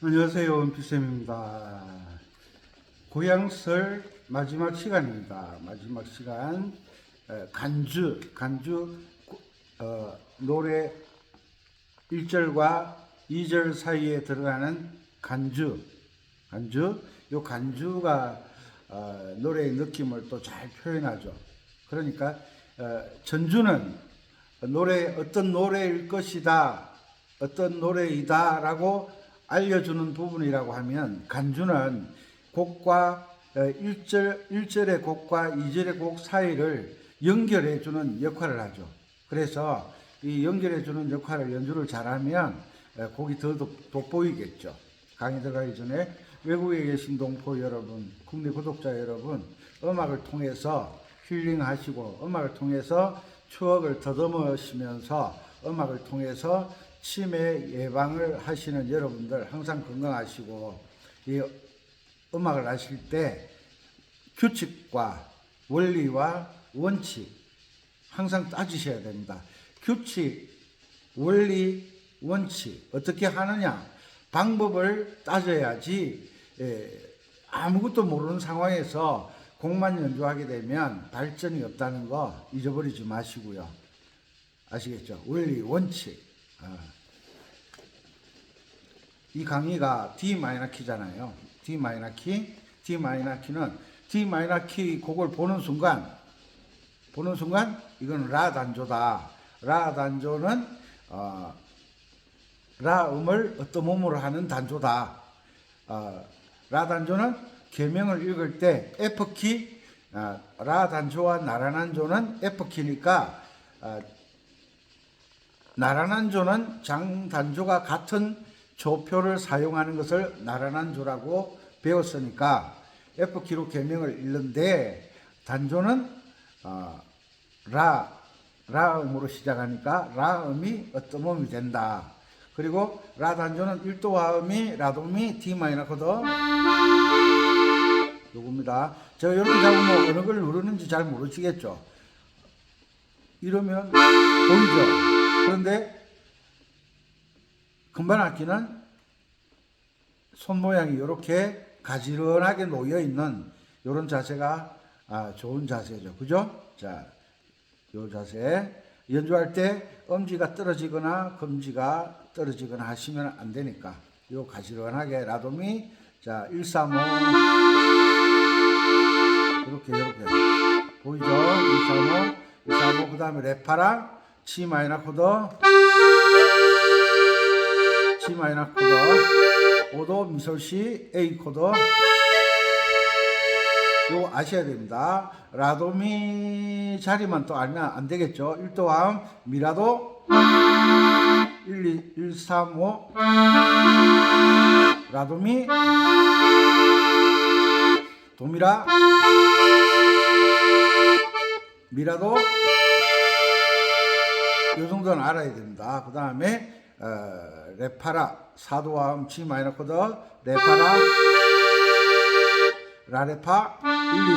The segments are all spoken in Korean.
안녕하세요. 원피쌤입니다. 고향설 마지막 시간입니다. 마지막 시간 간주 노래 1절과 2절 사이에 들어가는 간주 요 간주가 노래의 느낌을 또 잘 표현하죠. 그러니까 전주는 어떤 노래일 것이다, 어떤 노래이다 라고 알려주는 부분이라고 하면, 간주는 곡과 1절의 곡과 2절의 곡 사이를 연결해주는 역할을 하죠. 그래서 이 연결해주는 역할을 연주를 잘하면 곡이 더 돋보이겠죠. 강의 들어가기 전에 외국에 계신 동포 여러분, 국내 구독자 여러분, 음악을 통해서 힐링하시고, 음악을 통해서 추억을 더듬으시면서, 음악을 통해서 치매 예방을 하시는 여러분들 항상 건강하시고, 이 음악을 하실 때 규칙과 원리와 원칙 항상 따지셔야 됩니다. 규칙, 원리, 원칙 어떻게 하느냐, 방법을 따져야지. 아무것도 모르는 상황에서 곡만 연주하게 되면 발전이 없다는 거 잊어버리지 마시고요. 아시겠죠? 원리, 원칙. 이 강의가 D 마이너 키잖아요. D 마이너 키. D 마이너 키 곡을 보는 순간 이건 라 단조다. 라 단조는 라 음을 어떤 몸으로 하는 단조다. 라 단조는 계명을 읽을 때 F 키, 라 단조와 나라난조는 F 키니까 나라난조는 장단조가 같은 조표를 사용하는 것을 나라난조라고 배웠으니까 F키로 계명을 읽는데, 단조는 라 음으로 시작하니까 라 음이 어떤 음이 된다. 그리고 라 단조는 1도 화음이 라도미 D 마이너 코드 요겁니다. 제가 이렇게 잡으면 어느 걸 누르는지 잘 모르시겠죠. 이러면 보이죠. 그런데 금반 악기는 손 모양이 이렇게 가지런하게 놓여 있는 이런 자세가 좋은 자세죠. 그죠? 자, 요 자세. 연주할 때 엄지가 떨어지거나 검지가 떨어지거나 하시면 안 되니까 요 가지런하게 라도미. 자, 1, 3, 5 이렇게 보이죠? 1, 3, 5 그 다음에 레파랑 C 마이너 코드, C 마이너 코드, 5도 미솔시 A 코드. 요거 아셔야 됩니다. 라도미 자리만 또 알면 안 되겠죠. 1도 화음 미라도 1, 3, 5 라도미 도미라 미라도 요 정도는 알아야 됩니다. 그 다음에 레파라 4도 화음 G 마이너 코드, 레파라 라레파 1, 2,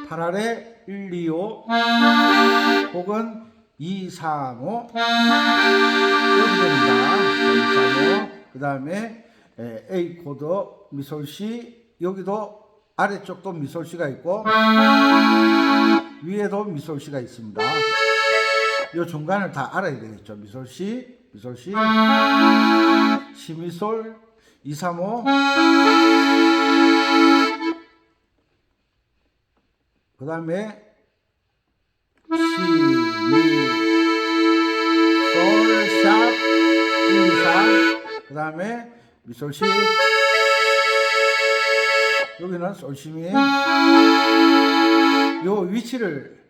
4 파라레 1, 2, 5 혹은 2, 3, 5 이렇게 됩니다. 2, 3, 5 그 다음에 A 코드 미솔시, 여기도 아래쪽도 미솔시가 있고 위에도 미솔시가 있습니다. 이 중간을 다 알아야 되겠죠. 미솔시 시미솔 2, 3, 5 그 다음에 시, 미, 솔, 샵 1, 2, 4 그 다음에 미솔시, 여기는 솔시미. 요 위치를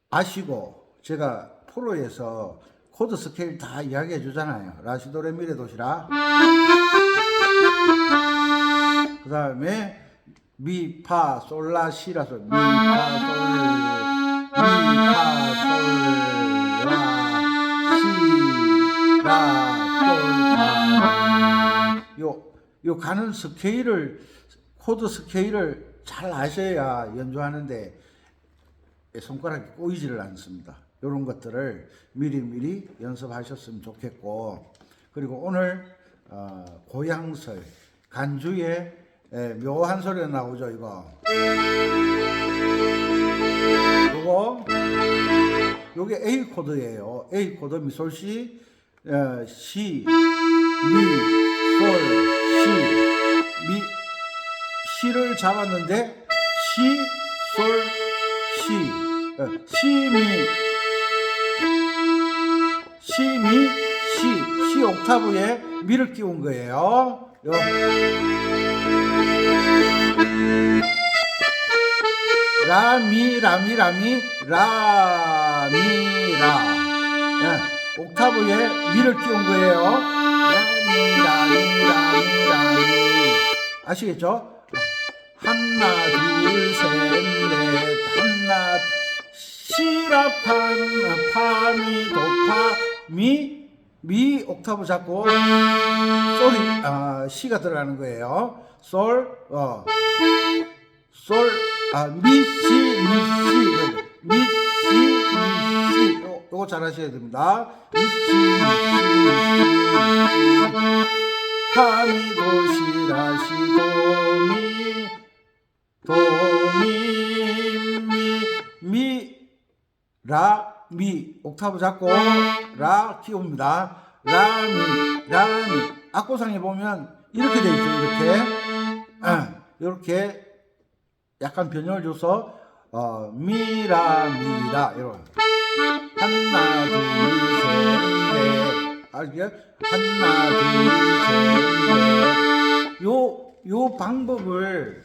아시고, 제가 프로에서 코드 스케일 다 이야기해 주잖아요. 라시도레미레 도시라. 그 다음에 미, 파, 솔, 라, 시라서 미, 파, 솔, 라, 시, 라, 솔, 파. 요 가는 스케일을, 코드 스케일을 잘 아셔야 연주하는데 손가락이 꼬이지를 않습니다. 이런 것들을 미리미리 연습하셨으면 좋겠고, 그리고 오늘 고향설 간주에 묘한 소리가 나오죠. 요게 A 코드예요. A 코드 미솔시 시, 미, 솔, 시, 미, 시를 잡았는데 시, 솔, 시, 시 옥타브에 미를 끼운 거예요. 라미 옥타브에 미를 끼운 거예요. 라미 아시겠죠? 하나 둘 셋 넷 하나 시라판 파미 도파 미 옥타브 잡고 솔이 시가 들어가는 거예요. 솔 미시 요거 잘 하셔야 됩니다. 미시 파미도시라시 미 옥타브 잡고 라 키웁니다. 라미 악보상에 보면 이렇게 돼 있어요. 이렇게 약간 변형을 줘서 미라 이런 하나 둘셋넷 아시죠? 하나 둘셋넷 요 방법을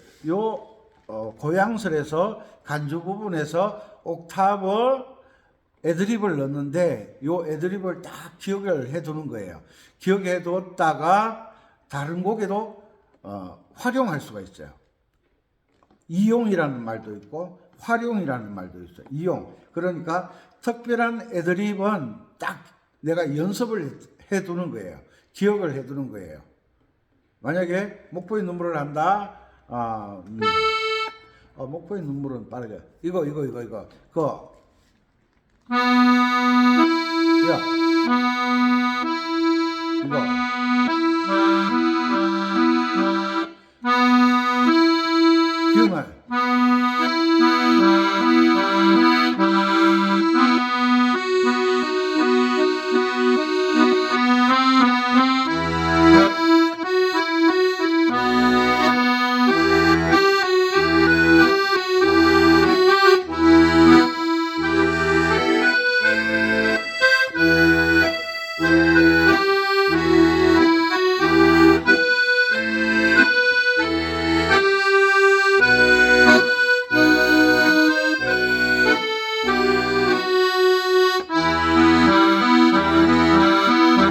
고향설에서 간주 부분에서 옥타브 애드립을 넣는데 요 애드립을 딱 기억을 해 두는 거예요. 기억해 뒀다가 다른 곡에도 활용할 수가 있어요. 이용이라는 말도 있고 활용이라는 말도 있어요. 이용. 그러니까 특별한 애드립은 딱 내가 연습을 해 두는 거예요. 기억을 해 두는 거예요. 만약에 목포의 눈물을 한다. 목포의 눈물은 빠르게. 이거. 야. 이거. 기억나요?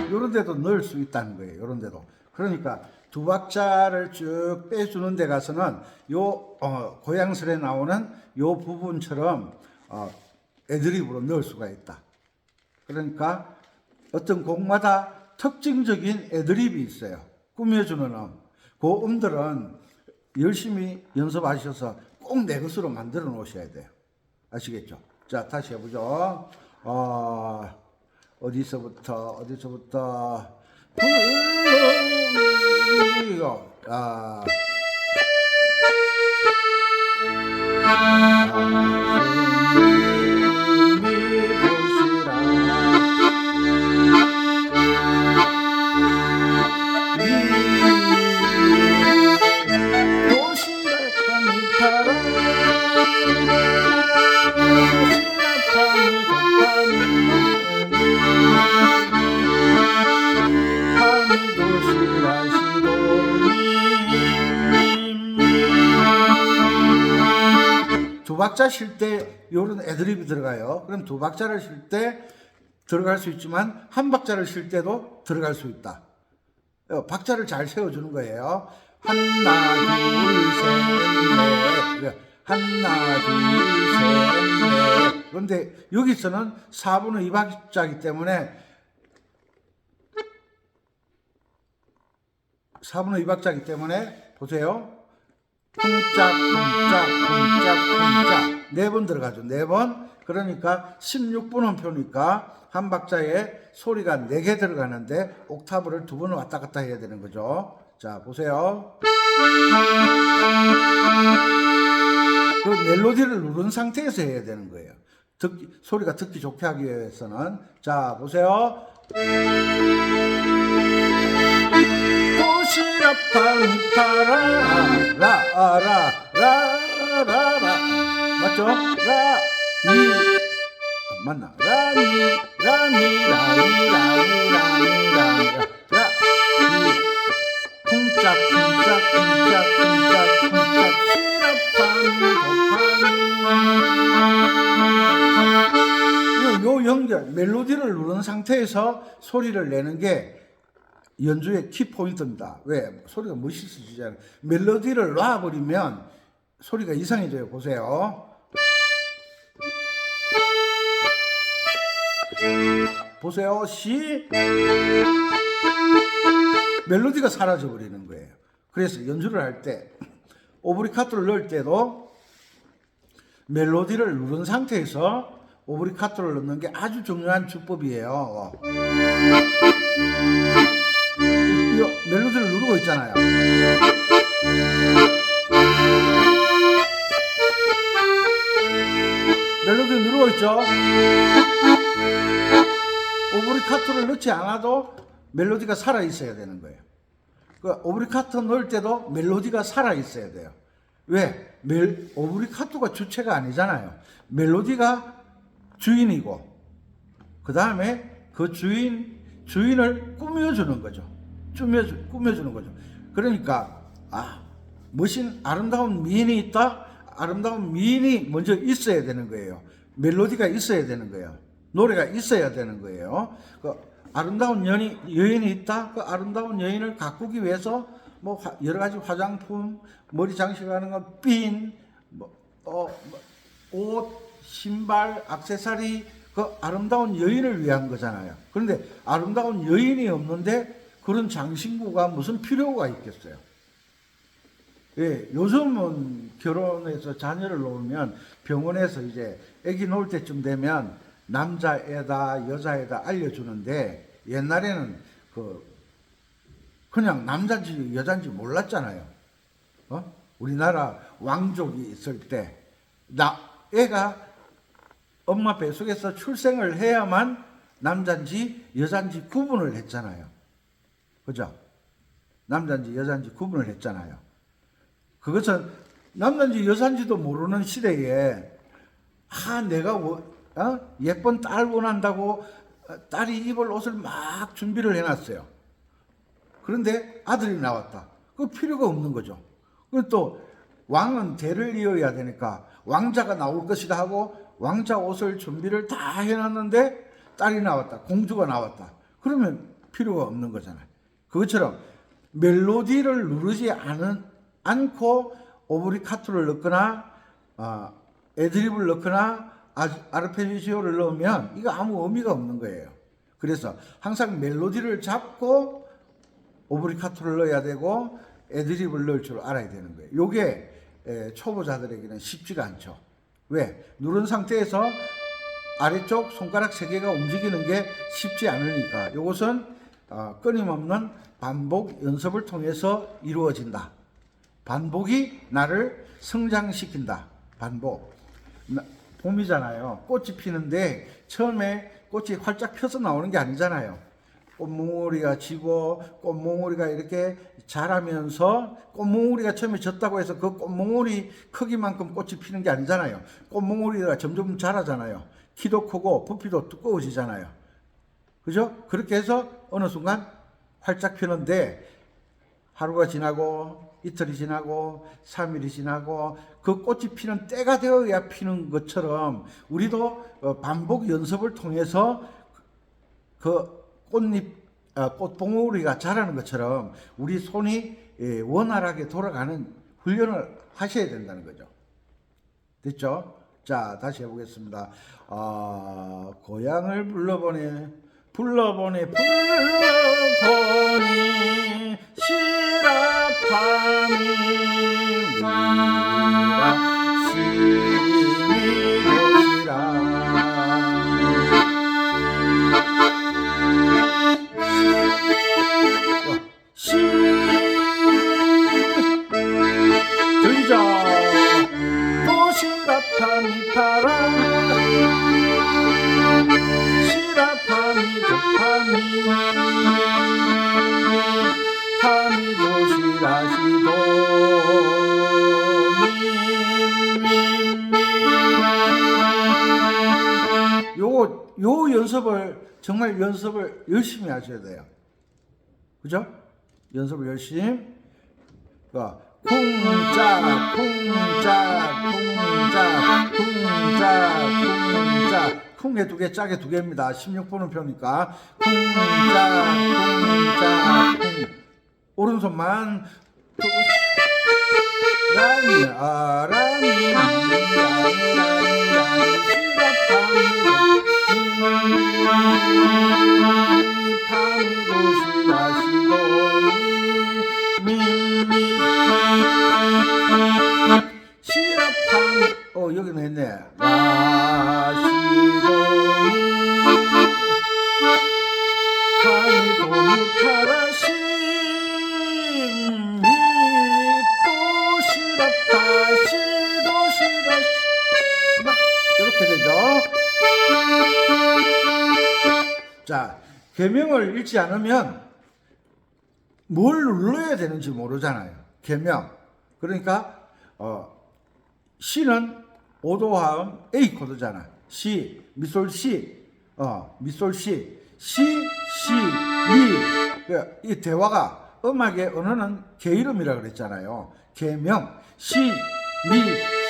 이런 데도 넣을 수 있다는 거예요. 이런 데도. 그러니까 두 박자를 쭉 빼주는 데 가서는 고향설에 나오는 요 부분처럼 애드립으로 넣을 수가 있다. 그러니까 어떤 곡마다 특징적인 애드립이 있어요. 꾸며주는 그 음들은 열심히 연습하셔서 꼭 내 것으로 만들어 놓으셔야 돼요. 아시겠죠? 자, 다시 해보죠. 어디서부터 이거 두 박자 쉴 때 요런 애드립이 들어가요. 그럼 두 박자를 쉴 때 들어갈 수 있지만 한 박자를 쉴 때도 들어갈 수 있다. 박자를 잘 세워주는 거예요. 하나 둘 셋 넷 하나 둘 셋 넷. 그런데 여기서는 4분의 2박자이기 때문에 4분의 2박자이기 때문에 보세요. 쿵짝 네 번 들어가죠. 4번. 그러니까 16분음표니까 한 박자에 소리가 4개 들어가는데 옥타브를 2번 왔다 갔다 해야 되는 거죠. 자, 보세요. 그 멜로디를 누른 상태에서 해야 되는 거예요. 소리가 듣기 좋게 하기 위해서는. 자, 보세요. 라라라라라라라 맞죠? 맞나? 라니 쿵짝쿵짝쿵짝쿵짝쿵짝 시라파니 도파니 요 연결 멜로디를 누른 상태에서 소리를 내는 게 연주의 키포인트입니다. 왜? 소리가 멋있어지잖아요. 멜로디를 놔버리면 소리가 이상해져요. 보세요. 보세요. 시 멜로디가 사라져 버리는 거예요. 그래서 연주를 할 때 오브리카토를 넣을 때도 멜로디를 누른 상태에서 오브리카토를 넣는 게 아주 중요한 주법이에요. 멜로디를 누르고 있잖아요. 멜로디를 누르고 있죠. 오브리카토를 넣지 않아도 멜로디가 살아 있어야 되는 거예요. 그 오브리카토 넣을 때도 멜로디가 살아 있어야 돼요. 왜? 오브리카토가 주체가 아니잖아요. 멜로디가 주인이고 그 다음에 그 주인을 꾸며주는 거죠. 꾸며주는 거죠. 그러니까 멋진 아름다운 미인이 있다. 아름다운 미인이 먼저 있어야 되는 거예요. 멜로디가 있어야 되는 거예요. 노래가 있어야 되는 거예요. 그 아름다운 여인이 있다. 그 아름다운 여인을 가꾸기 위해서 뭐 여러 가지 화장품, 머리 장식하는 거, 핀, 옷, 신발, 액세서리, 그 아름다운 여인을 위한 거잖아요. 그런데 아름다운 여인이 없는데 그런 장신구가 무슨 필요가 있겠어요? 예, 요즘은 결혼해서 자녀를 놓으면 병원에서 이제 아기 놓을 때쯤 되면 남자애다 여자애다 알려주는데 옛날에는 그냥 남자인지 여자인지 몰랐잖아요. 우리나라 왕족이 있을 때 애가 엄마 뱃속에서 출생을 해야만 남자인지 여자인지 구분을 했잖아요. 그죠? 남자인지 여자인지 구분을 했잖아요. 그것은 남자인지 여자인지도 모르는 시대에 내가 예쁜 딸 원한다고 딸이 입을 옷을 막 준비를 해놨어요. 그런데 아들이 나왔다. 그 필요가 없는 거죠. 그리고 또 왕은 대를 이어야 되니까 왕자가 나올 것이다 하고 왕자 옷을 준비를 다 해놨는데 딸이 나왔다. 공주가 나왔다. 그러면 필요가 없는 거잖아요. 그것처럼 멜로디를 누르지 않고 오브리카토를 넣거나 애드립을 넣거나 아르페지오를 넣으면 이거 아무 의미가 없는 거예요. 그래서 항상 멜로디를 잡고 오브리카토를 넣어야 되고 애드립을 넣을 줄 알아야 되는 거예요. 이게 초보자들에게는 쉽지가 않죠. 왜? 누른 상태에서 아래쪽 손가락 3개가 움직이는 게 쉽지 않으니까 이것은 끊임없는 반복 연습을 통해서 이루어진다. 반복이 나를 성장시킨다. 반복. 봄이잖아요. 꽃이 피는데 처음에 꽃이 활짝 펴서 나오는 게 아니잖아요. 꽃몽오리가 지고 꽃몽오리가 이렇게 자라면서 꽃몽오리가 처음에 졌다고 해서 그 꽃몽오리 크기만큼 꽃이 피는 게 아니잖아요. 꽃몽오리가 점점 자라잖아요. 키도 크고 부피도 두꺼워지잖아요. 그죠? 그렇게 해서 어느 순간 활짝 피는데 하루가 지나고 이틀이 지나고 3일이 지나고 그 꽃이 피는 때가 되어야 피는 것처럼 우리도 반복 연습을 통해서 그 꽃봉오리가 자라는 것처럼 우리 손이 원활하게 돌아가는 훈련을 하셔야 된다는 거죠. 됐죠? 자, 다시 해보겠습니다. 고향을 불러보니 시라파미 미라 시미로시라 파미 도시라시도 요 연습을 정말 연습을 열심히 하셔야 돼요. 그죠? 연습을 열심히. 쿵짜 쿵에 두 개, 짝에 두 개입니다. 16번은 표니까 쿵짜 쿵. 오른손만 라미 라미 여기는 했네. 이렇게 되죠. 자, 계명을 읽지 않으면 뭘 눌러야 되는지 모르잖아요. 계명. 그러니까 C는 오도화음 A 코드잖아. C, 미솔 C, 미솔 C, C, 미. 이 대화가 음악의 언어는 계이름이라 그랬잖아요. 계명, C, 미,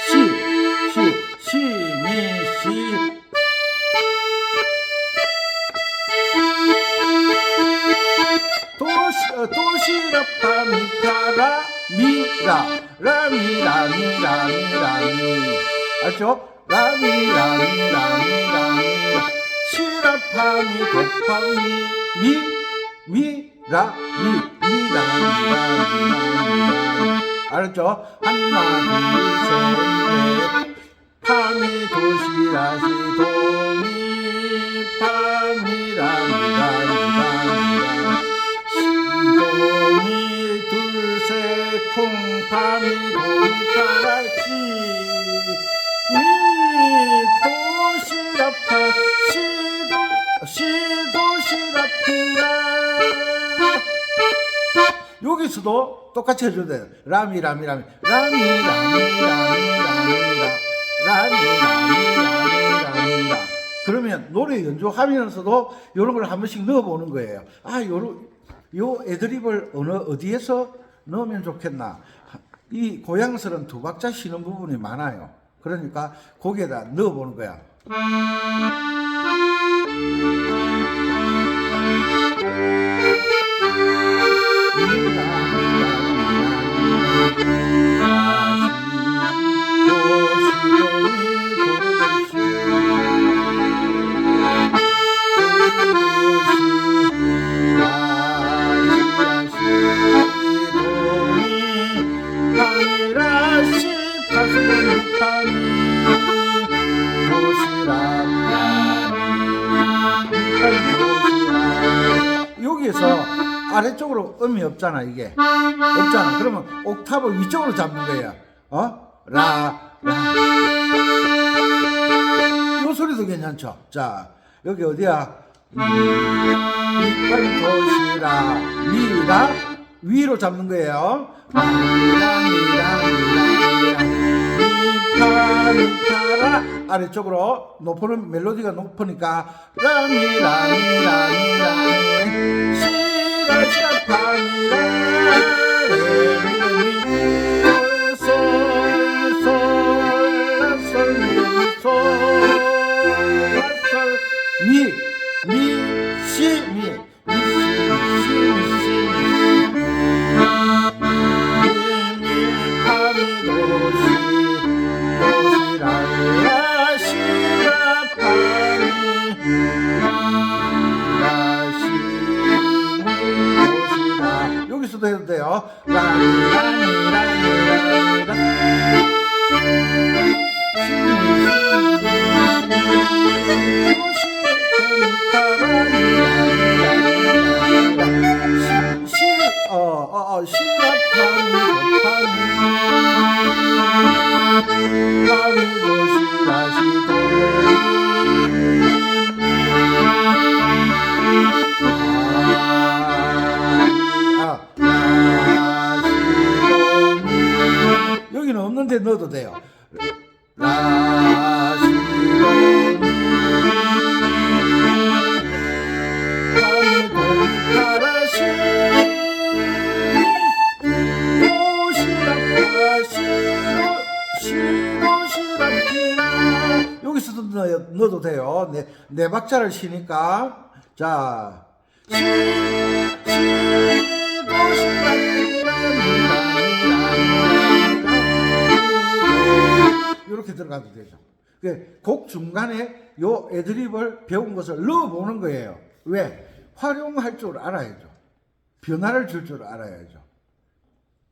C, 미, C. 도시라파미파라 미라 라미라미라미라미 알죠? 라미라미라미라미 시라파미 도파미 미라미라미라미 알았죠? 하나 둘셋넷 파미 도시라시 도미 파미라미라미라미 도미 둘셋 콩파미 도미 파라시 미 도시라파 시도시라피라. 여기서도 똑같이 해줘야 돼요. 라미라미라미 라미라미라미라미라. 그러면 노래 연주하면서도 이런 걸 한 번씩 넣어보는 거예요. 요 애드립을 어디에서 넣으면 좋겠나. 이 고양스러운 두 박자 쉬는 부분이 많아요. 그러니까 거기에다 넣어보는 거야. 여기에서 아래쪽으로 음이 없잖아. 이게 없잖아. 그러면 옥타브 위쪽으로 잡는 거예요. 요 소리도 괜찮죠. 자, 여기 어디야? 도시라 미라 위로 잡는 거예요. 미파라 아래쪽으로 높은 멜로디가 높으니까 라미라미라미라미 시라시라파미라 여기서도 해도 돼요. 넣어도 돼요. 네 박자를 쉬니까. 자, 이렇게 들어가도 되죠. 곡 중간에 요 애드립을 배운 것을 넣어보는 거예요. 왜? 활용할 줄 알아야죠. 변화를 줄 줄 알아야죠.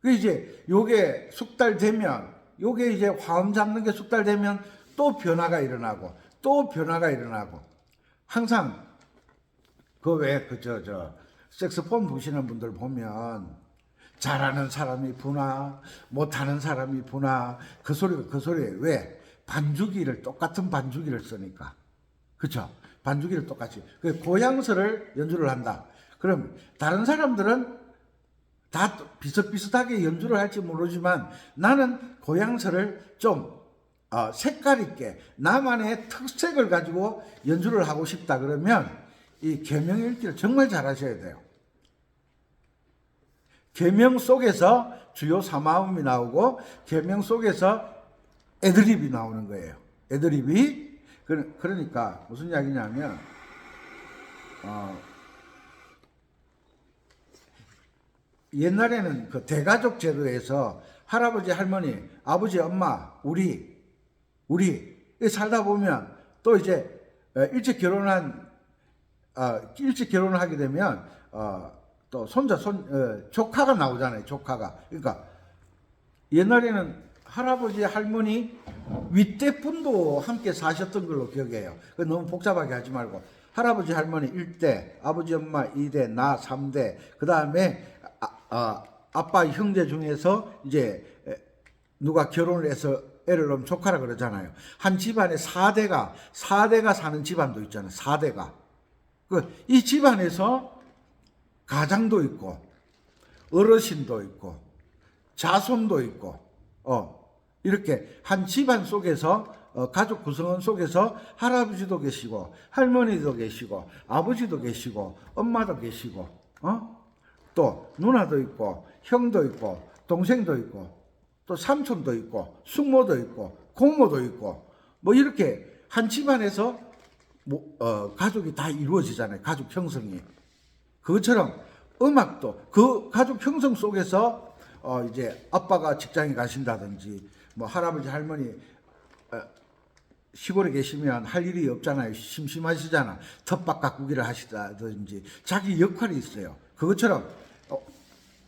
그 이제 요게 숙달되면, 요게 이제 화음 잡는 게 숙달되면 또 변화가 일어나고, 또 변화가 일어나고. 항상 색소폰 부시는 분들 보면 잘하는 사람이 부나 못하는 사람이 부나 그 소리에 왜? 반주기를 똑같은 반주기를 쓰니까. 그쵸? 반주기를 똑같이. 고향서를 연주를 한다. 그럼 다른 사람들은 다 비슷비슷하게 연주를 할지 모르지만 나는 고향서를 좀 색깔 있게 나만의 특색을 가지고 연주를 하고 싶다 그러면 이 계명 읽기를 정말 잘하셔야 돼요. 계명 속에서 주요 사마음이 나오고 계명 속에서 애드립이 나오는 거예요. 애드립이. 그러니까 무슨 이야기냐면 옛날에는 그 대가족 제도에서 할아버지, 할머니, 아버지, 엄마, 우리 살다 보면 또 이제 일찍 결혼을 하게 되면 또 조카가 나오잖아요. 조카가. 그러니까 옛날에는 할아버지, 할머니, 윗대분도 함께 사셨던 걸로 기억해요. 너무 복잡하게 하지 말고 할아버지, 할머니 1대, 아버지, 엄마 2대, 나 3대, 그 다음에 아빠 형제 중에서 이제 누가 결혼을 해서 애를 낳으면 조카라 그러잖아요. 한 집안에 4대가 사는 집안도 있잖아요. 4대가. 이 집안에서 가장도 있고, 어르신도 있고, 자손도 있고, 이렇게 한 집안 속에서, 가족 구성원 속에서 할아버지도 계시고, 할머니도 계시고, 아버지도 계시고, 엄마도 계시고, 또 누나도 있고, 형도 있고, 동생도 있고, 또 삼촌도 있고, 숙모도 있고, 고모도 있고, 뭐 이렇게 한 집안에서 가족이 다 이루어지잖아요. 가족 형성이. 그것처럼 음악도 그 가족 형성 속에서 이제 아빠가 직장에 가신다든지, 뭐 할아버지, 할머니 시골에 계시면 할 일이 없잖아요. 심심하시잖아. 텃밭 가꾸기를 하시다든지 자기 역할이 있어요. 그것처럼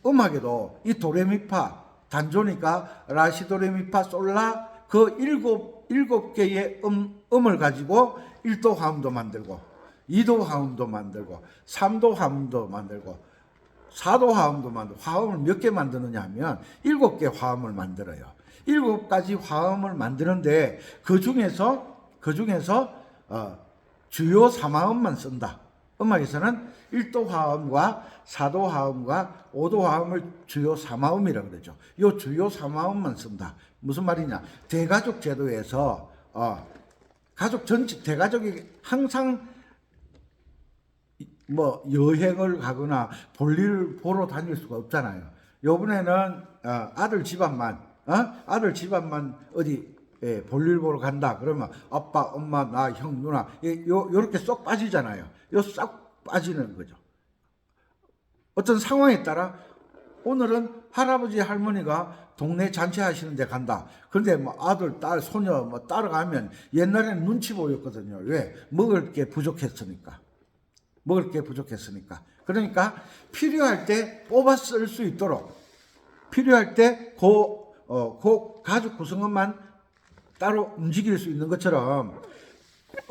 음악에도 이 도레미파 단조니까 라시도레미파 솔라 그 일곱 개의 음을 가지고 1도 화음도 만들고 2도 화음도 만들고 3도 화음도 만들고 4도 화음도 만들고 화음을 몇 개 만드느냐 하면 7개 화음을 만들어요. 7가지 화음을 만드는데 그 중에서 주요 3화음만 쓴다. 음악에서는 1도 화음과 4도 화음과 5도 화음을 주요 3화음이라고 그러죠. 이 주요 3화음만 쓴다. 무슨 말이냐? 대가족 제도에서 가족 전체 대가족이 항상 뭐 여행을 가거나 볼일을 보러 다닐 수가 없잖아요. 요번에는 아들 집안만 어디 볼일 보러 간다 그러면 아빠, 엄마, 나, 형, 누나 요렇게 쏙 빠지잖아요. 요 쏙 빠지는 거죠. 어떤 상황에 따라 오늘은 할아버지, 할머니가 동네 잔치 하시는 데 간다. 그런데 뭐 아들, 딸, 소녀 뭐 따라가면 옛날에는 눈치 보였거든요. 왜? 먹을 게 부족했으니까. 그러니까 필요할 때 뽑아 쓸 수 있도록 필요할 때 그 가족 구성원만 따로 움직일 수 있는 것처럼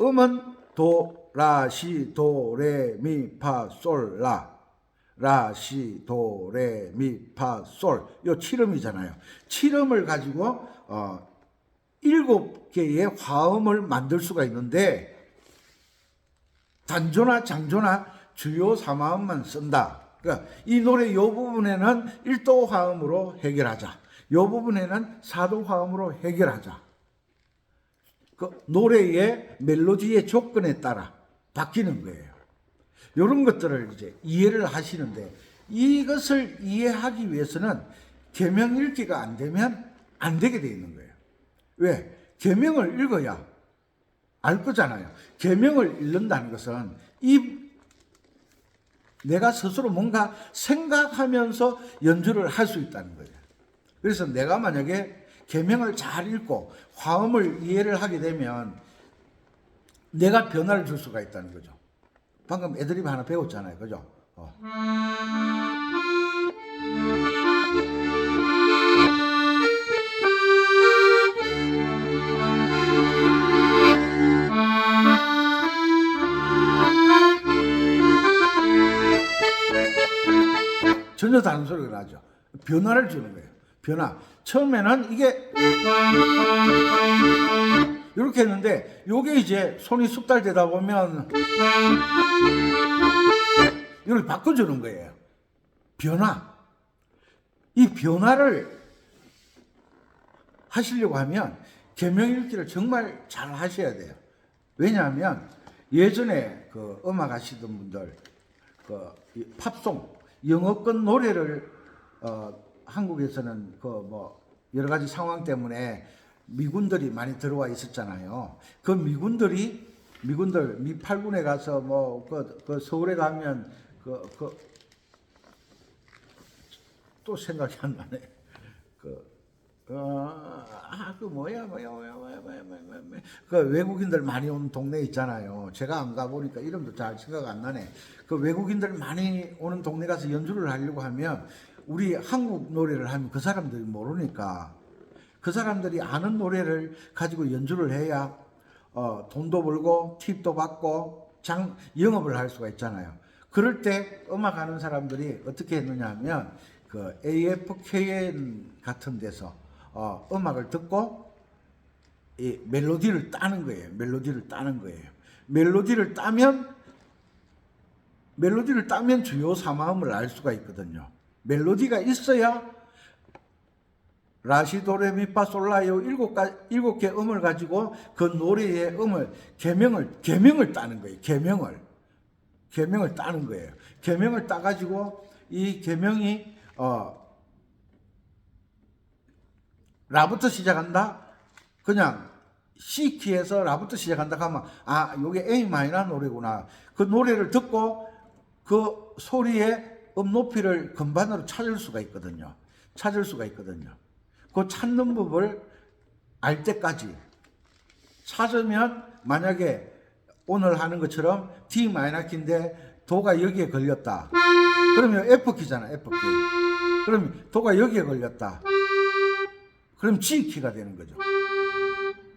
음은 도, 라, 시, 도, 레, 미, 파, 솔, 라. 라, 시, 도, 레, 미, 파, 솔. 요 7음이잖아요. 7음을 가지고 7개의 화음을 만들 수가 있는데 단조나 장조나 주요 3화음만 쓴다. 그러니까 이 노래 요 부분에는 1도 화음으로 해결하자. 요 부분에는 4도 화음으로 해결하자. 그 노래의 멜로디의 조건에 따라 바뀌는 거예요. 이런 것들을 이제 이해를 하시는데 이것을 이해하기 위해서는 계명 읽기가 안 되면 안 되게 돼 있는 거예요. 왜? 계명을 읽어야 알 거잖아요. 계명을 잃는다는 것은 내가 스스로 뭔가 생각하면서 연주를 할 수 있다는 거예요. 그래서 내가 만약에 계명을 잘 읽고 화음을 이해를 하게 되면 내가 변화를 줄 수가 있다는 거죠. 방금 애드립 하나 배웠잖아요. 그죠? 전혀 다른 소리가 나죠. 변화를 주는 거예요. 변화. 처음에는 이게 이렇게 했는데 요게 이제 손이 숙달되다 보면 이렇게 바꿔주는 거예요. 변화. 이 변화를 하시려고 하면 계명 읽기를 정말 잘 하셔야 돼요. 왜냐하면 예전에 그 음악 하시던 분들 그 팝송 영어권 노래를 한국에서는 그 뭐 여러 가지 상황 때문에 미군들이 많이 들어와 있었잖아요. 그 미군들 미8군에 가서 뭐 그 서울에 가면 또 생각이 안 나네. 그 외국인들 많이 오는 동네 있잖아요. 제가 안 가보니까 이름도 잘 생각 안 나네. 그 외국인들 많이 오는 동네 가서 연주를 하려고 하면 우리 한국 노래를 하면 그 사람들이 모르니까 그 사람들이 아는 노래를 가지고 연주를 해야 돈도 벌고 팁도 받고 영업을 할 수가 있잖아요. 그럴 때 음악 하는 사람들이 어떻게 했느냐 하면 그 AFKN 같은 데서 음악을 듣고 이 멜로디를 따는 거예요. 멜로디를 따면 주요 사마음을 알 수가 있거든요. 멜로디가 있어야 라시도레미파솔라요 일곱 개 음을 가지고 그 노래의 계명을 따는 거예요. 계명을 따는 거예요. 계명을 따가지고 이 계명이 라부터 시작한다. 그냥 C 키에서 라부터 시작한다 하면 요게 A 마이너 노래구나. 그 노래를 듣고 그 소리의 음 높이를 건반으로 찾을 수가 있거든요. 그 찾는 법을 알 때까지 찾으면 만약에 오늘 하는 것처럼 D 마이너 키인데 도가 여기에 걸렸다. 그러면 F 키잖아. F 키. 그럼 도가 여기에 걸렸다. 그럼 G 키가 되는 거죠.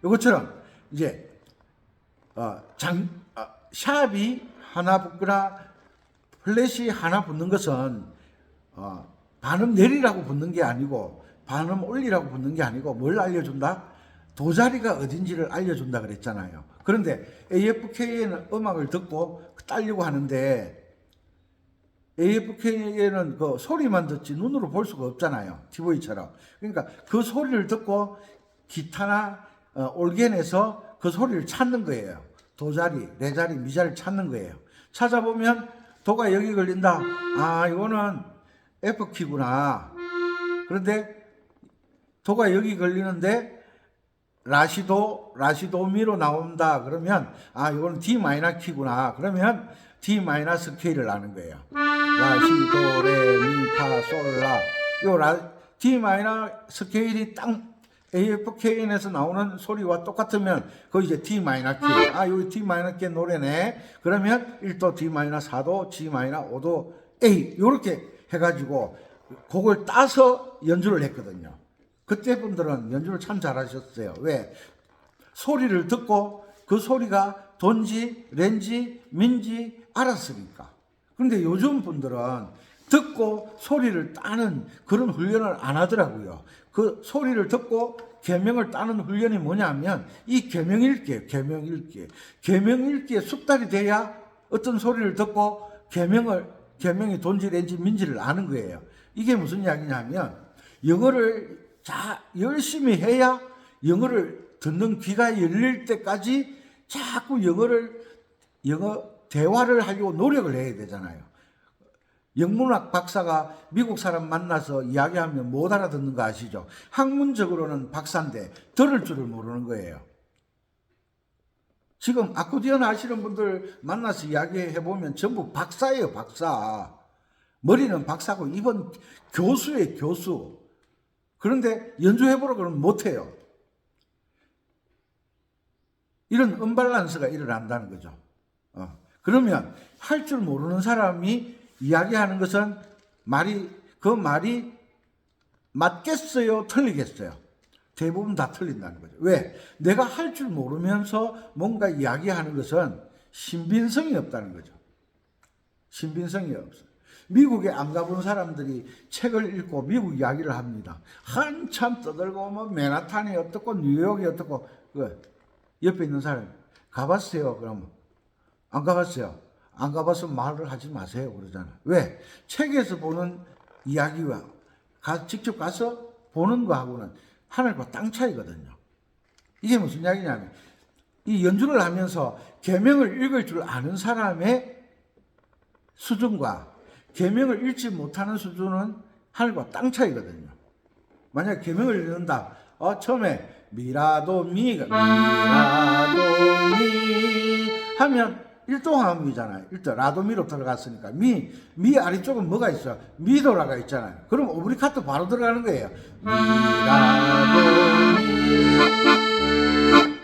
이것처럼 이제 샵이 하나 붙거나 플랫이 하나 붙는 것은 반음 내리라고 붙는 게 아니고 반음 올리라고 붙는 게 아니고 뭘 알려준다? 도자리가 어딘지를 알려준다 그랬잖아요. 그런데 AFK는 음악을 듣고 따려고 하는데 AFK는 그 소리만 듣지 눈으로 볼 수가 없잖아요. TV처럼. 그러니까 그 소리를 듣고 기타나 올겐에서 그 소리를 찾는 거예요. 도자리, 레자리, 미자리를 찾는 거예요. 찾아보면 도가 여기 걸린다. 이거는 F키구나. 그런데 도가 여기 걸리는데 라시도미로 나온다. 그러면 이거는 D 마이너 키구나. 그러면 D 마이너 스케일을 아는 거예요. 라시도 레미파솔라. 요 D 마이너 스케일이 딱 AFKN에서 나오는 소리와 똑같으면 그거 이제 D 마이너 키. 여기 D 마이너 키 노래네. 그러면 1도 D 마이너 4도 G 마이너 5도 A 요렇게 해가지고 그걸 따서 연주를 했거든요. 그때 분들은 연주를 참 잘하셨어요. 왜? 소리를 듣고 그 소리가 돈지, 렌지, 민지 알았으니까. 그런데 요즘 분들은 듣고 소리를 따는 그런 훈련을 안 하더라고요. 그 소리를 듣고 계명을 따는 훈련이 뭐냐면 이 계명 읽기에 숙달이 돼야 어떤 소리를 듣고 계명이 돈지, 렌지, 민지를 아는 거예요. 이게 무슨 이야기냐면 영어를 열심히 해야 영어를 듣는 귀가 열릴 때까지 자꾸 영어 대화를 하려고 노력을 해야 되잖아요. 영문학 박사가 미국 사람 만나서 이야기하면 못 알아듣는 거 아시죠? 학문적으로는 박사인데 들을 줄을 모르는 거예요. 지금 아코디언 하시는 분들 만나서 이야기해 보면 전부 박사예요, 박사. 머리는 박사고 입은 교수예요, 교수. 그런데 연주해보라 그러면 못해요. 이런 언밸런스가 일어난다는 거죠. 그러면 할 줄 모르는 사람이 이야기하는 것은 그 말이 맞겠어요? 틀리겠어요? 대부분 다 틀린다는 거죠. 왜? 내가 할 줄 모르면서 뭔가 이야기하는 것은 신빙성이 없다는 거죠. 신빙성이 없어요. 미국에 안 가본 사람들이 책을 읽고 미국 이야기를 합니다. 한참 떠들고 뭐 맨하탄이 어떻고 뉴욕이 어떻고 옆에 있는 사람이 가봤어요? 그러면 안 가봤어요. 안 가봐서 말을 하지 마세요. 그러잖아. 왜? 책에서 보는 이야기와 직접 가서 보는 거하고는 하늘과 땅 차이거든요. 이게 무슨 이야기냐면 이 연주를 하면서 계명을 읽을 줄 아는 사람의 수준과 계명을 읽지 못하는 수준은 하늘과 땅 차이거든요. 만약 계명을 읽는다. 처음에 미라도미가 미라도미 하면 1도화음이잖아요. 1도 라도미로 들어갔으니까 미 아래쪽은 뭐가 있어? 미도라가 있잖아요. 그럼 오브리카토 바로 들어가는 거예요. 미라도미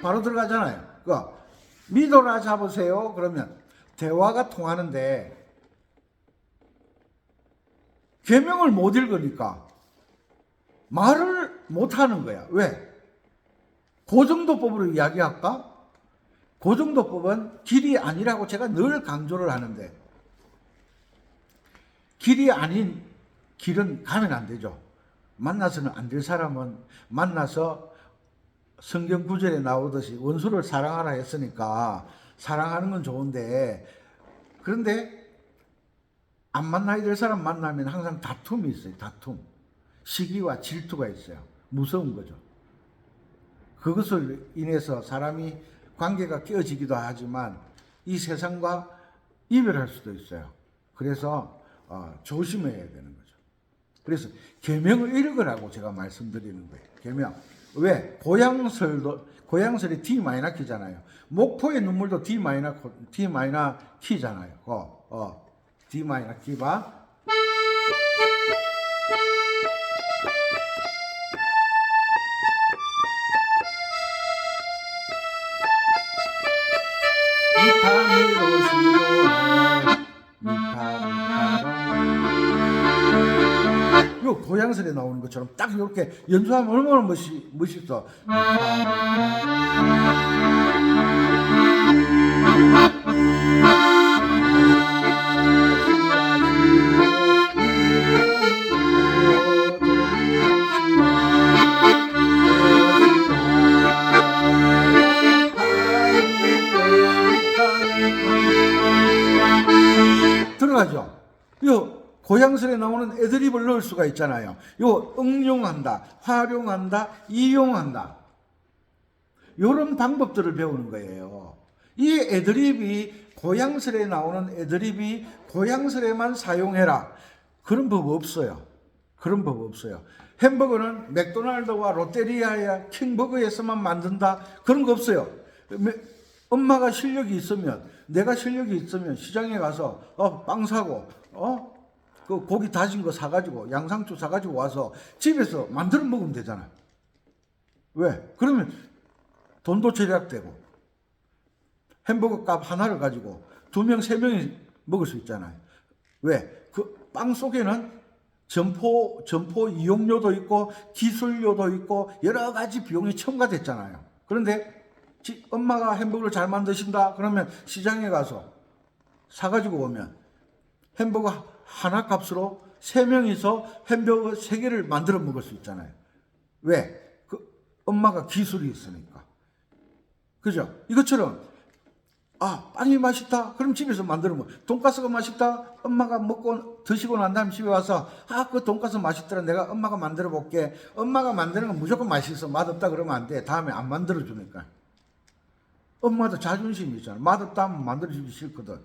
바로 들어가잖아요. 미도라 잡으세요. 그러면 대화가 통하는데 계명을 못 읽으니까 말을 못 하는 거야. 왜? 고정도법으로 이야기할까? 고정도법은 길이 아니라고 제가 늘 강조를 하는데 길이 아닌 길은 가면 안 되죠. 만나서는 안 될 사람은 만나서 성경 구절에 나오듯이 원수를 사랑하라 했으니까 사랑하는 건 좋은데 그런데 안 만나야 될 사람 만나면 항상 다툼이 있어요. 다툼. 시기와 질투가 있어요. 무서운 거죠. 그것을 인해서 사람이 관계가 깨어지기도 하지만 이 세상과 이별할 수도 있어요. 그래서 조심해야 되는 거죠. 그래서 계명을 읽으라고 제가 말씀드리는 거예요. 계명. 왜? 고향설이 D 마이너 키잖아요. 목포의 눈물도 D 마이너 키잖아요. D 마이너 키봐. 요 고향설에 나오는 것처럼 딱 이렇게 연주하면 얼마나 멋있어. 들어가죠. 요 고향설에 나오는 애드립을 넣을 수가 있잖아요. 요 응용한다, 활용한다, 이용한다. 요런 방법들을 배우는 거예요. 이 애드립이 고향설에 나오는 애드립이 고향설에만 사용해라. 그런 법 없어요. 그런 법 없어요. 햄버거는 맥도날드와 롯데리아야 킹버거에서만 만든다. 그런 거 없어요. 엄마가 실력이 있으면 내가 실력이 있으면 시장에 가서 빵 사고 그 고기 다진 거 사가지고 양상추 사가지고 와서 집에서 만들어 먹으면 되잖아요. 왜? 그러면 돈도 절약되고 햄버거 값 하나를 가지고 2명, 3명이 먹을 수 있잖아요. 왜? 그 빵 속에는 점포 이용료도 있고 기술료도 있고 여러 가지 비용이 첨가됐잖아요. 그런데 엄마가 햄버거를 잘 만드신다 그러면 시장에 가서 사가지고 오면 햄버거 하나 값으로 3명이서 햄버거 3개를 만들어 먹을 수 있잖아요. 왜? 그 엄마가 기술이 있으니까. 그죠? 이것처럼 빵이 맛있다. 그럼 집에서 만들어 먹어. 돈가스가 맛있다. 엄마가 먹고 드시고 난 다음에 집에 와서 그 돈가스 맛있더라. 내가 엄마가 만들어 볼게. 엄마가 만드는 건 무조건 맛있어. 맛없다 그러면 안 돼. 다음에 안 만들어 주니까. 엄마도 자존심이 있잖아. 맛없다 하면 만들어주기 싫거든.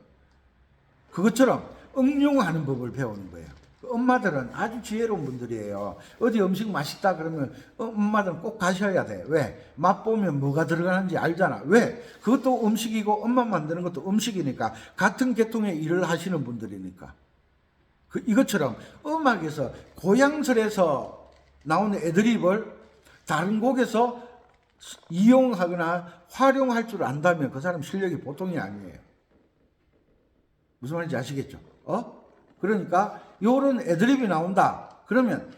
그것처럼 응용하는 법을 배우는 거예요. 엄마들은 아주 지혜로운 분들이에요. 어디 음식 맛있다 그러면 엄마들은 꼭 가셔야 돼. 왜? 맛보면 뭐가 들어가는지 알잖아. 왜? 그것도 음식이고 엄마 만드는 것도 음식이니까 같은 계통의 일을 하시는 분들이니까. 이것처럼 음악에서 고향설에서 나오는 애드립을 다른 곡에서 이용하거나 활용할 줄 안다면 그 사람 실력이 보통이 아니에요. 무슨 말인지 아시겠죠? 그러니까 요런 애드립이 나온다. 그러면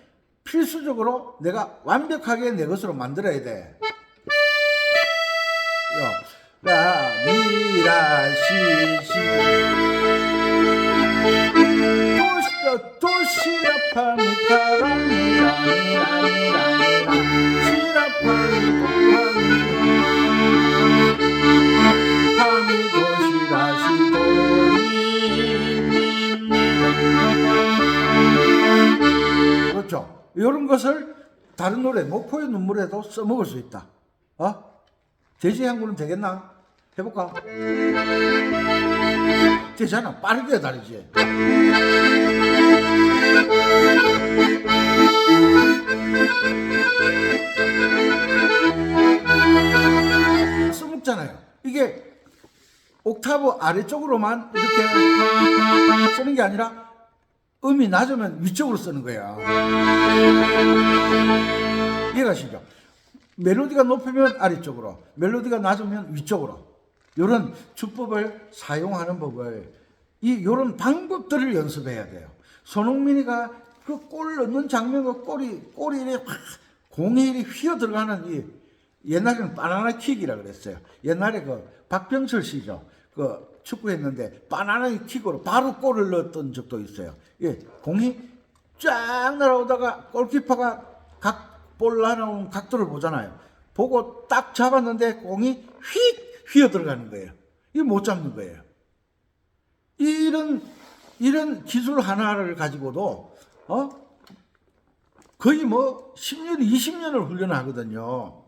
필수적으로 내가 완벽하게 내 것으로 만들어야 돼. 라, 미, 라, 시, 시. 도시라파, 미타라, 미라, 미라, 미라, 미라. 시라파, 미도파, 미, 도시라, 시도, 그렇죠. 이런 것을 다른 노래, 목포의 눈물에도 써먹을 수 있다. 돼지 향구는 되겠나? 해볼까? 되잖아. 빠르게 다르지. 써먹잖아요. 이게 옥타브 아래쪽으로만 이렇게 쓰는 게 아니라 음이 낮으면 위쪽으로 쓰는 거야. 이해가시죠? 멜로디가 높으면 아래쪽으로, 멜로디가 낮으면 위쪽으로. 이런 주법을 사용하는 법을, 이런 방법들을 연습해야 돼요. 손흥민이가 그 골 넣는 장면과 골이 이렇게 공이 이렇게 휘어 들어가는 옛날에는 바나나 킥이라 그랬어요. 옛날에 그 박병철 씨죠. 그 축구했는데 바나나 킥으로 바로 골을 넣었던 적도 있어요. 공이 쫙 날아오다가 골키퍼가 볼 날아오는 각도를 보잖아요. 보고 딱 잡았는데 공이 휙 휘어 들어가는 거예요. 이거 못 잡는 거예요. 이런 기술 하나를 가지고도 거의 뭐 10년, 20년을 훈련하거든요.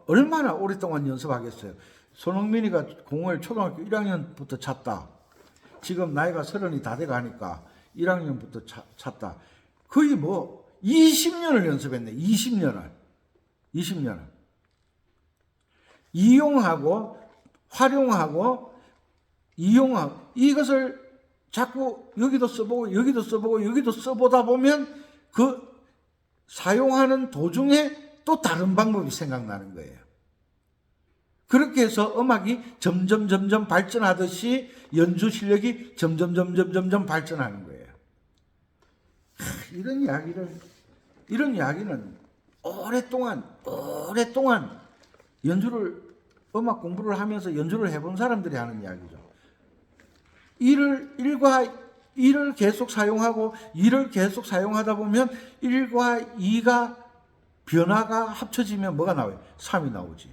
얼마나 오랫동안 연습하겠어요. 손흥민이가 공을 초등학교 1학년부터 찼다. 지금 나이가 30이 다 돼가니까 1학년부터 찼다. 거의 뭐 20년을 연습했네. 20년을. 이용하고 활용하고 이것을 자꾸 여기도 써보고 여기도 써보고 여기도 써보다 보면 그 사용하는 도중에 또 다른 방법이 생각나는 거예요. 그렇게 해서 음악이 점점 발전하듯이 연주 실력이 점점 발전하는 거예요. 이런 이야기는 오랫동안 음악 공부를 하면서 연주를 해본 사람들이 하는 이야기죠. 일을 계속 사용하고 일을 계속 사용하다 보면 1과 2가 변화가 합쳐지면 뭐가 나와요? 3이 나오지.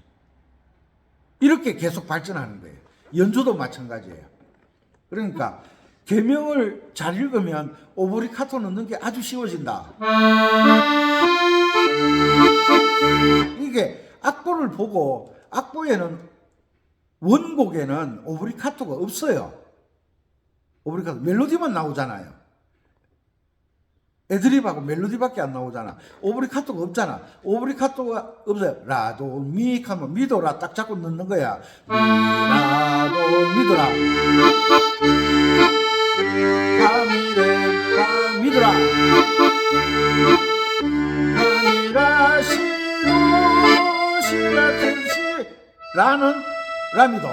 이렇게 계속 발전하는 거예요. 연주도 마찬가지예요. 그러니까 계명을 잘 읽으면 오브리카토 넣는 게 아주 쉬워진다. 이게 악보를 보고 악보에는 원곡에는 오브리카토가 없어요. 오브리카토 멜로디만 나오잖아요. 애드립하고 멜로디밖에 안 나오잖아. 오브리카토가 없잖아. 오브리카토가 없어요. 라도 미 하면 미도라 딱 잡고 넣는 거야. 라도 미도라 파미레 미도라 파미라 시로 시라텐시 라는 라미도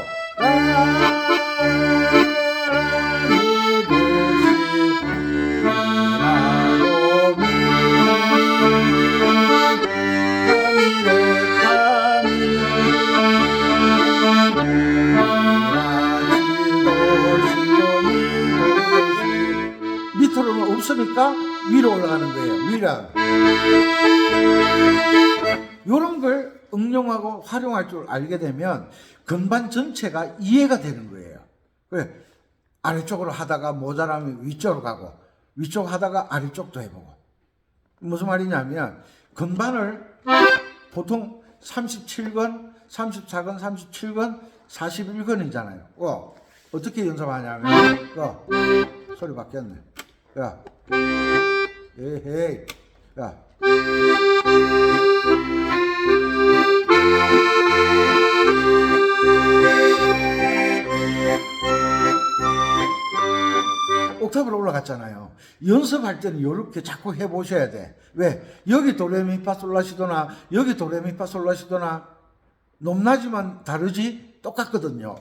밑으로는 없으니까 위로 올라가는 거예요. 위라. 이런 걸 응용하고 활용할 줄 알게 되면 건반 전체가 이해가 되는 거예요. 그래, 아래쪽으로 하다가 모자라면 위쪽으로 가고 위쪽 하다가 아래쪽도 해보고. 무슨 말이냐면 건반을 보통 37건, 34건, 37건, 41건이잖아요. 어떻게 연습하냐면 소리 바뀌었네. 야, 에헤이. 야. 옥타브로 올라갔잖아요. 연습할 때는 이렇게 자꾸 해보셔야 돼. 왜? 여기 도레미파솔라시도나 여기 도레미파솔라시도나 높낮이만 다르지 똑같거든요.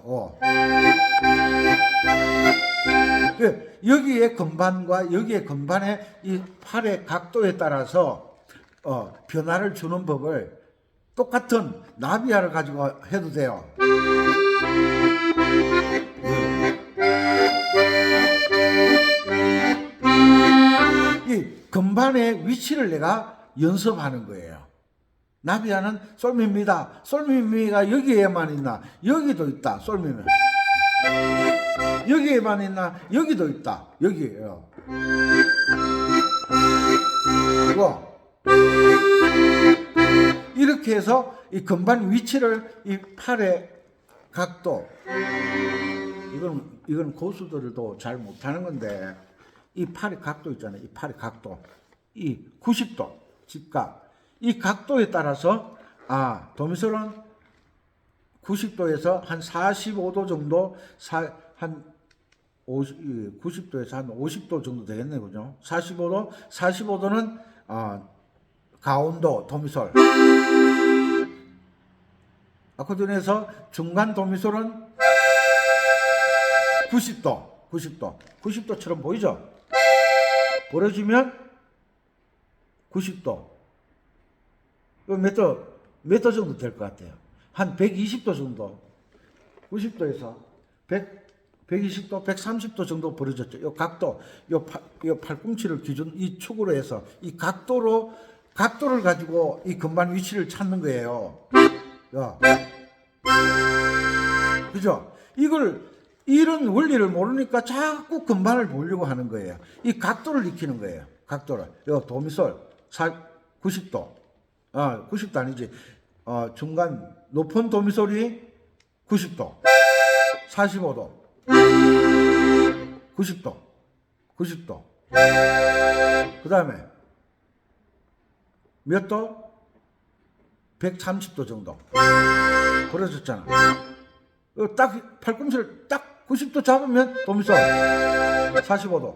여기에 건반과 여기에 건반의 이 팔의 각도에 따라서 변화를 주는 법을 똑같은 나비야를 가지고 해도 돼요. 이 건반의 위치를 내가 연습하는 거예요. 나비야는 솔미입니다. 솔미미가 여기에만 있나? 여기도 있다. 솔미미. 여기에만 있나? 여기도 있다. 여기에요. 이거 이렇게 해서 이 건반 위치를 이 팔의 각도, 이건 고수들도 잘 못하는 건데, 이 팔의 각도 있잖아요. 이 팔의 각도, 이 90도 직각, 이 각도에 따라서 도미솔은 90도에서 한 45도 정도, 한 90도에서 한 50도 정도 되겠네, 그죠? 45도는 가온도 도미솔. 아코디언에서 중간 도미솔은 90도처럼 보이죠? 벌어지면 90도. 몇 도 정도 될 것 같아요? 한 120도 정도. 90도에서 120도, 130도 정도 벌어졌죠. 이 각도, 이 팔꿈치를 기준, 이 축으로 해서 이 각도를 가지고 이 건반 위치를 찾는 거예요. 그죠? 이런 원리를 모르니까 자꾸 건반을 보려고 하는 거예요. 이 각도를 익히는 거예요. 각도를. 도미솔 90도. 90도 아니지. 중간 높은 도미솔이 90도. 45도. 90도. 그 다음에 몇 도? 130도 정도. 벌어졌잖아. 딱 팔꿈치를 딱 90도 잡으면 도미솔 45도.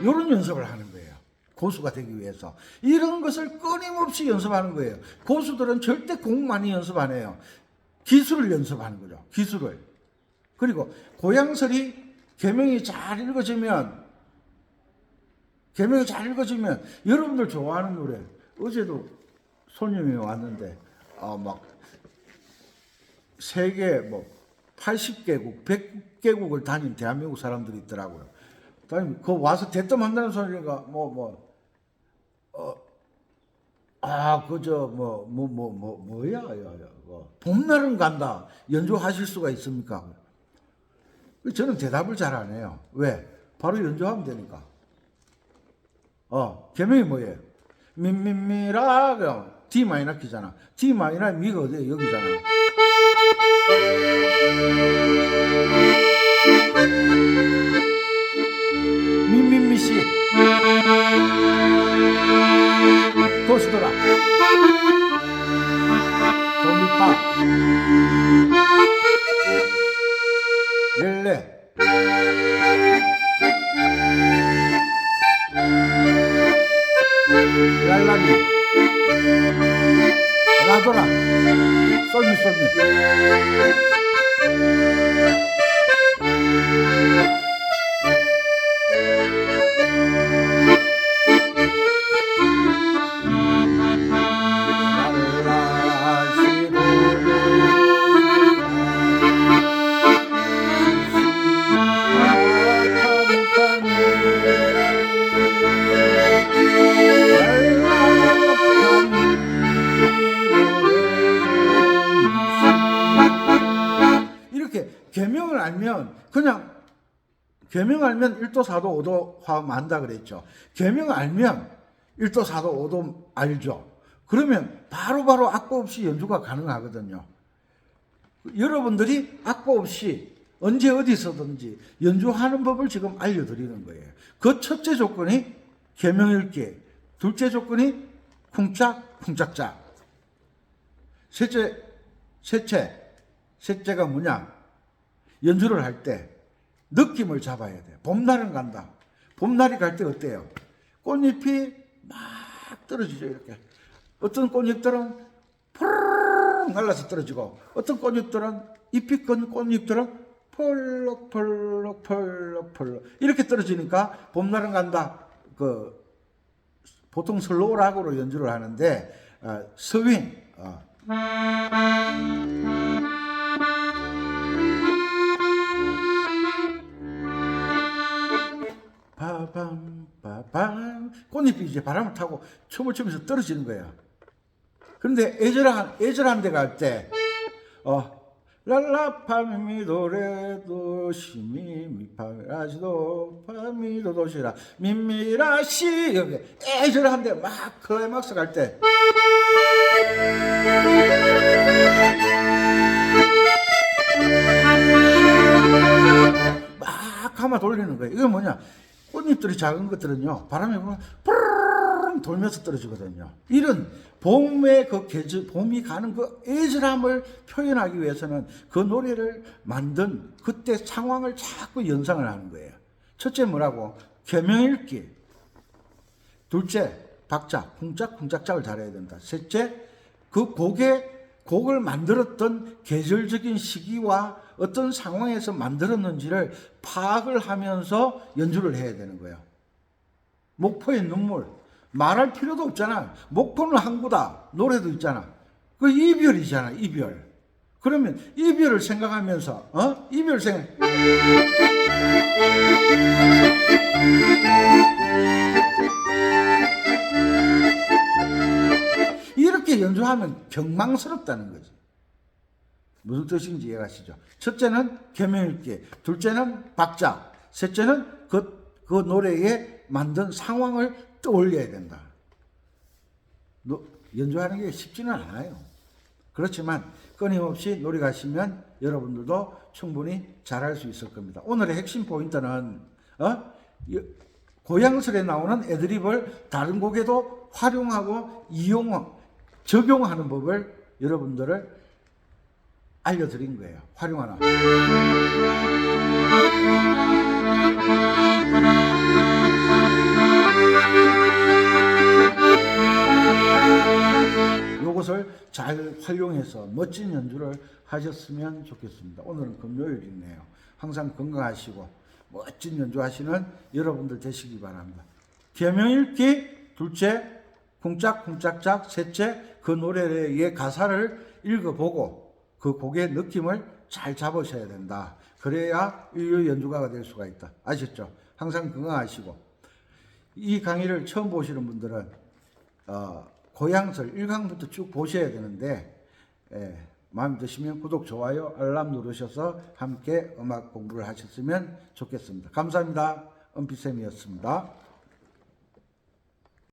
이런 연습을 하는 거예요. 고수가 되기 위해서. 이런 것을 끊임없이 연습하는 거예요. 고수들은 절대 공 많이 연습 안 해요. 기술을 연습하는 거죠. 기술을. 그리고 고양설이 계명이 잘 읽어지면 여러분들 좋아하는 노래. 어제도 손님이 왔는데 세계 80개국, 100개국을 다닌 대한민국 사람들이 있더라고요. 그 와서 대뜸한다는 소리가 뭐야? 봄날은 간다. 연주하실 수가 있습니까? 저는 대답을 잘 안 해요. 왜? 바로 연주하면 되니까. 계명이 뭐예요? 미미미라, D 마이너 키잖아. D 마이너 미가 어디에? 여기잖아. 미미미시. 도시도라. 도미파. 렐레. 랄라미. 라도라. 솔미. 계명 알면 1도 4도 5도 화음 안다 그랬죠. 계명 알면 1도 4도 5도 알죠. 그러면 바로바로 악보 없이 연주가 가능하거든요. 여러분들이 악보 없이 언제 어디서든지 연주하는 법을 지금 알려드리는 거예요. 그 첫째 조건이 계명읽기, 둘째 조건이 쿵짝, 쿵짝짝. 셋째가 뭐냐? 연주를 할 때 느낌을 잡아야 돼. 봄날은 간다. 봄날이 갈 때 어때요? 꽃잎이 막 떨어지죠, 이렇게. 어떤 꽃잎들은 푸르르 날라서 떨어지고, 어떤 꽃잎들은, 잎이 건 꽃잎들은 펄럭펄럭 이렇게 떨어지니까 봄날은 간다. 보통 슬로우 락으로 연주를 하는데 스윙, 빠밤 꽃잎이 이제 바람을 타고 춤을 추면서 떨어지는 거야. 그런데 애절한 데 갈 때 랄라 파미도레도 시미미파라시도 파미도도시라 미미라시 여기 애절한데 막 클라이막스 갈 때 막 하면 돌리는 거예요. 이게 뭐냐? 꽃잎들이 작은 것들은요 바람이 불면 푸르르 돌면서 떨어지거든요. 이런 봄의 그 계절, 봄이 가는 그 애절함을 표현하기 위해서는 그 노래를 만든 그때 상황을 자꾸 연상을 하는 거예요. 첫째 뭐라고? 계명읽기. 둘째 박자, 쿵짝쿵짝짝을 잘해야 된다. 셋째 그 곡을 만들었던 계절적인 시기와 어떤 상황에서 만들었는지를 파악을 하면서 연주를 해야 되는 거예요. 목포의 눈물. 말할 필요도 없잖아. 목포는 항구다. 노래도 있잖아. 그 이별이잖아, 이별. 그러면 이별을 생각하면서, 이별 생각. 이렇게 연주하면 경망스럽다는 거지. 무슨 뜻인지 이해가시죠? 첫째는 계명읽기, 둘째는 박자, 셋째는 그 노래에 만든 상황을 떠올려야 된다. 연주하는 게 쉽지는 않아요. 그렇지만 끊임없이 노력하시면 여러분들도 충분히 잘할 수 있을 겁니다. 오늘의 핵심 포인트는 고향설에 나오는 애드립을 다른 곡에도 활용하고 적용하는 법을 여러분들을 알려드린 거예요. 활용하나. 이것을 잘 활용해서 멋진 연주를 하셨으면 좋겠습니다. 오늘은 금요일이네요. 항상 건강하시고 멋진 연주하시는 여러분들 되시기 바랍니다. 계명읽기, 둘째 쿵짝쿵짝짝, 셋째 그 노래의 가사를 읽어보고 그 곡의 느낌을 잘 잡으셔야 된다. 그래야 유효 연주가가 될 수가 있다. 아셨죠? 항상 건강하시고 이 강의를 처음 보시는 분들은 고향설 1강부터 쭉 보셔야 되는데 마음에 드시면 구독, 좋아요, 알람 누르셔서 함께 음악 공부를 하셨으면 좋겠습니다. 감사합니다. 은피쌤이었습니다.